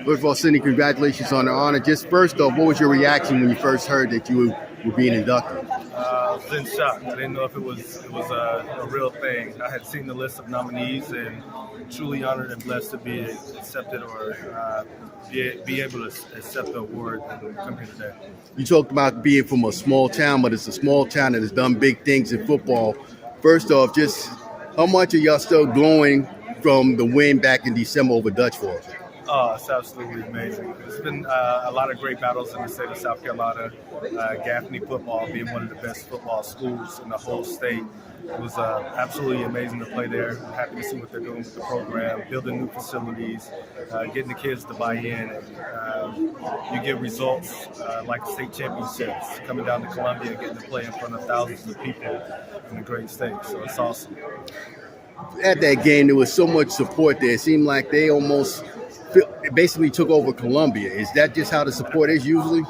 First of all, Sidney, congratulations on the honor. Just first off, what was your reaction when you first heard that you were being inducted? I was in shock. I didn't know if it was a real thing. I had seen the list of nominees and truly honored and blessed to be accepted or be able to accept the award and come here today. You talked about being from a small town, but it's a small town that has done big things in football. First off, just how much are y'all still glowing from the win back in December over Dutch Force? Oh, it's absolutely amazing. There's been a lot of great battles in the state of South Carolina. Gaffney football being one of the best football schools in the whole state. It was absolutely amazing to play there. I'm happy to see what they're doing with the program, building new facilities, getting the kids to buy in. And, you get results like state championships, coming down to Columbia and getting to play in front of thousands of people in a great state. So it's awesome. At that game, there was so much support there. It seemed like they almost basically took over Columbia. Is that just how the support is usually?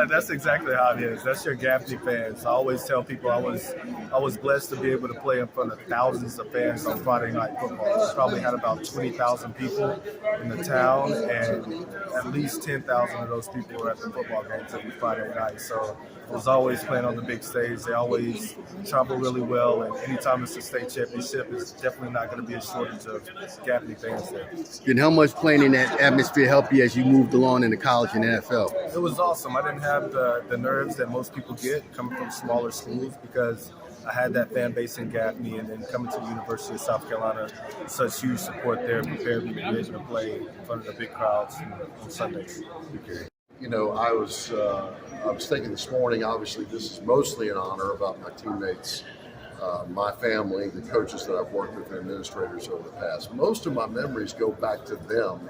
That's exactly how it is. That's your Gaffney fans. I always tell people I was blessed to be able to play in front of thousands of fans on Friday Night Football. We probably had about 20,000 people in the town, and at least 10,000 of those people were at the football games every Friday night. So I was always playing on the big stage. They always travel really well, and anytime it's a state championship, it's definitely not going to be a shortage of Gaffney fans there. And how much playing in that atmosphere helped you as you moved along in the college and NFL? It was awesome. I didn't have the nerves that most people get coming from smaller schools because I had that fan base in Gaffney, and then coming to the University of South Carolina, such huge support there prepared me to be able to play in front of the big crowds on Sundays. You know, I was thinking this morning, obviously this is mostly an honor about my teammates, my family, the coaches that I've worked with, and administrators over the past. Most of my memories go back to them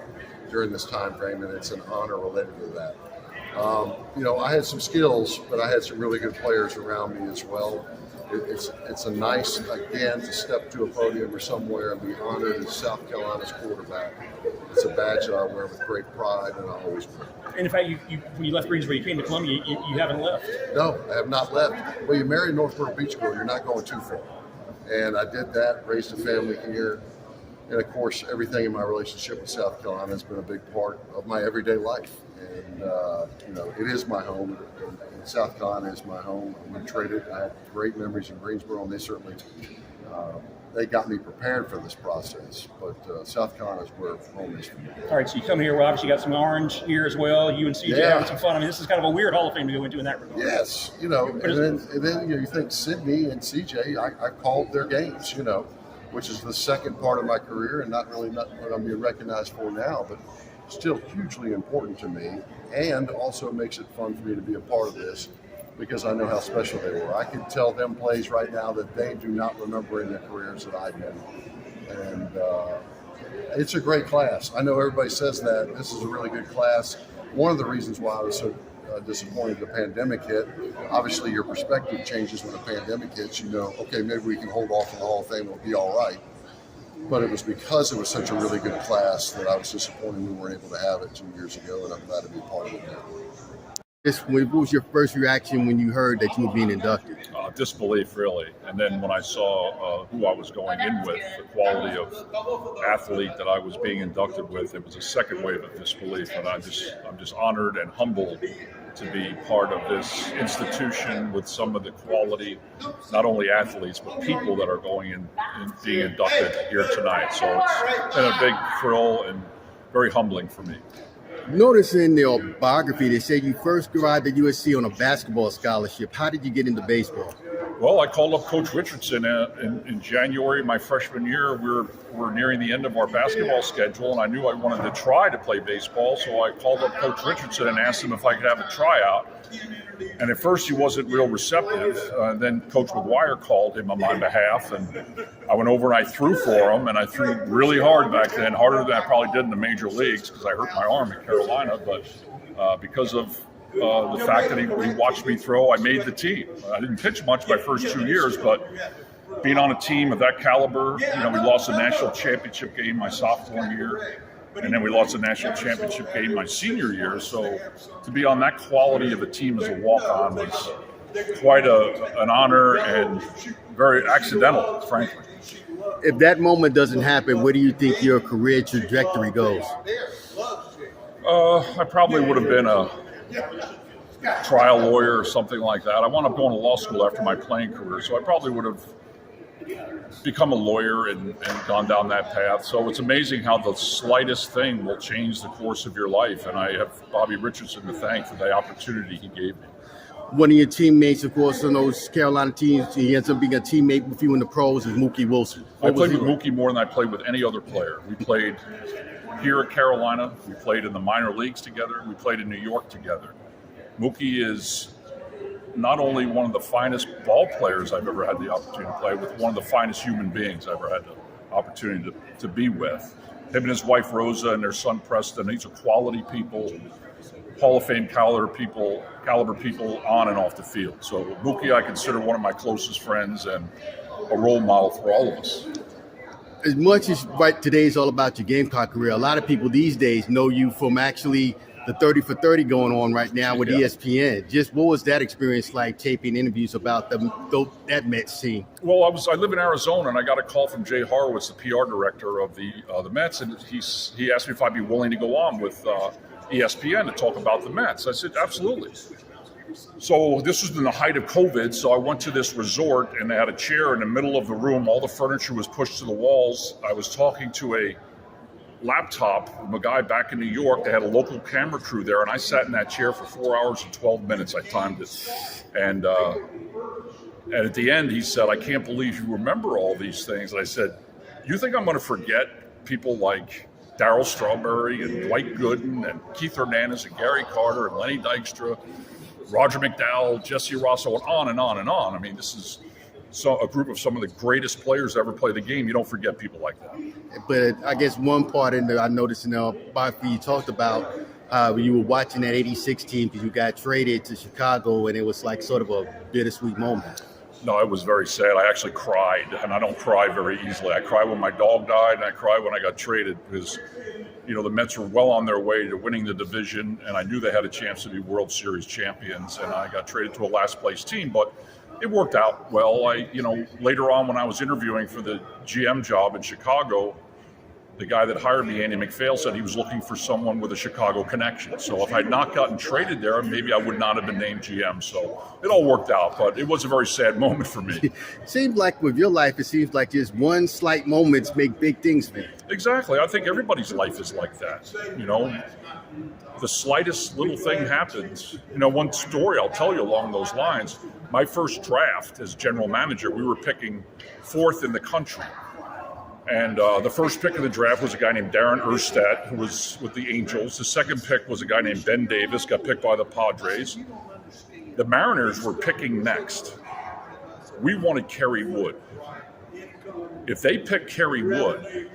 during this time frame, and it's an honor related to that. You know, I had some skills, but I had some really good players around me as well. It's a nice, again, to step to a podium or somewhere and be honored as South Carolina's quarterback. It's a badge that I wear with great pride, and I always will. And in fact, when you left Greensboro, you came to Columbia, you haven't left. No, I have not left. Well, you marry a North Myrtle Beach girl, you're not going too far. And I did that, raised a family here. And of course, everything in my relationship with South Carolina has been a big part of my everyday life. And, you know, it is my home. And South Carolina is my home. I wouldn't trade it. I had great memories in Greensboro, and they certainly they got me prepared for this process. But South Carolina is where home is for me. All right, so you come here, well, obviously you got some orange here as well. You and CJ having some fun. I mean, this is kind of a weird Hall of Fame to go into in that regard. Yes, you know, and then you know, you think Sidney and CJ, I called their games, you know, which is the second part of my career and not what I'm being recognized for now, but still hugely important to me, and also makes it fun for me to be a part of this because I know how special they were. I can tell them plays right now that they do not remember in their careers that I do. And it's a great class. I know everybody says that. This is a really good class. One of the reasons why I was so disappointed the pandemic hit, obviously your perspective changes when the pandemic hits. You know, okay, maybe we can hold off on the Hall of Fame, it'll be all right. But it was because it was such a really good class that I was disappointed we weren't able to have it 2 years ago, and I'm glad to be a part of it now. What was your first reaction when you heard that you were being inducted? Disbelief, really. And then when I saw who I was going in with, the quality of athlete that I was being inducted with, it was a second wave of disbelief. And I'm just honored and humbled to be part of this institution with some of the quality, not only athletes, but people that are going in and being inducted here tonight. So it's been a big thrill and very humbling for me. Notice in your biography, they say you first arrived at USC on a basketball scholarship. How did you get into baseball? Well, I called up Coach Richardson in January, my freshman year. We're nearing the end of our basketball schedule, and I knew I wanted to try to play baseball, so I called up Coach Richardson and asked him if I could have a tryout. And at first, he wasn't real receptive. Then Coach McGuire called him on my behalf, and I went over and I threw for him, and I threw really hard back then, harder than I probably did in the major leagues because I hurt my arm at Carolina. But because of the fact that he watched me throw, I made the team. I didn't pitch much my first 2 years, but being on a team of that caliber, you know, we lost a national championship game my sophomore year, and then we lost a national championship game my senior year. So to be on that quality of a team as a walk-on was quite an honor and very accidental, frankly. If that moment doesn't happen, where do you think your career trajectory goes? I probably would have been a trial lawyer or something like that. I wound up going to law school after my playing career, so I probably would have become a lawyer and gone down that path. So it's amazing how the slightest thing will change the course of your life, and I have Bobby Richardson to thank for the opportunity he gave me. One of your teammates, of course, on those Carolina teams, he ends up being a teammate with you in the pros, is Mookie Wilson. I played with Mookie more than I played with any other player. We played here at Carolina. We played in the minor leagues together. We played in New York together. Mookie is not only one of the finest ball players I've ever had the opportunity to play with, one of the finest human beings I've ever had the opportunity to be with. Him and his wife Rosa and their son Preston, these are quality people, Hall of Fame caliber people on and off the field. So Mookie I consider one of my closest friends and a role model for all of us. As much as today's all about your Gamecock career, a lot of people these days know you from actually the 30 for 30 going on right now with ESPN. Just what was that experience like, taping interviews about that Mets team? Well, I live in Arizona, and I got a call from Jay Horowitz, the PR director of the Mets, and he asked me if I'd be willing to go on with ESPN to talk about the Mets. I said, absolutely. So this was in the height of COVID, so I went to this resort, and they had a chair in the middle of the room. All the furniture was pushed to the walls. I was talking to a laptop from a guy back in New York. They had a local camera crew there, and I sat in that chair for 4 hours and 12 minutes. I timed it. And at the end, he said, I can't believe you remember all these things. And I said, you think I'm going to forget people like Darryl Strawberry and Dwight Gooden and Keith Hernandez and Gary Carter and Lenny Dykstra, Roger McDowell, Jesse Rosso, and on and on and on. I mean, this is a group of some of the greatest players to ever play the game. You don't forget people like that. But I guess one part in there I noticed, Bobby, you talked about when you were watching that 86 team because you got traded to Chicago, and it was like sort of a bittersweet moment. No, it was very sad. I actually cried, and I don't cry very easily. I cried when my dog died, and I cried when I got traded because, the Mets were well on their way to winning the division, and I knew they had a chance to be World Series champions, and I got traded to a last-place team. But it worked out well. Later on when I was interviewing for the GM job in Chicago, the guy that hired me, Andy McPhail, said he was looking for someone with a Chicago connection. So if I had not gotten traded there, maybe I would not have been named GM. So it all worked out, but it was a very sad moment for me. It seems like with your life, it seems like just one slight moments make big things, man. Exactly. I think everybody's life is like that. The slightest little thing happens. One story I'll tell you along those lines, my first draft as general manager, we were picking 4th in the country. And the first pick of the draft was a guy named Darren Erstad, who was with the Angels. The second pick was a guy named Ben Davis, got picked by the Padres. The Mariners were picking next. We wanted Kerry Wood. If they picked Kerry Wood,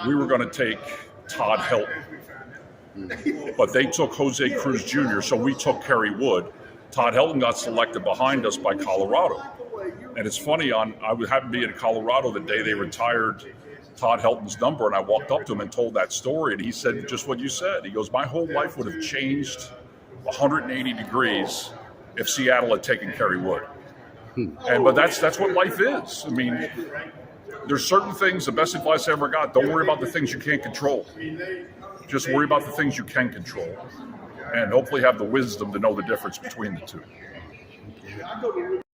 we were going to take Todd Helton. But they took Jose Cruz Jr., so we took Kerry Wood. Todd Helton got selected behind us by Colorado. And it's funny, I happened to be in Colorado the day they retired Todd Helton's number, and I walked up to him and told that story, and he said just what you said. He goes, my whole life would have changed 180 degrees if Seattle had taken Kerry Wood. But that's what life is. I mean, there's certain things, the best advice I ever got, don't worry about the things you can't control. Just worry about the things you can control, and hopefully have the wisdom to know the difference between the two.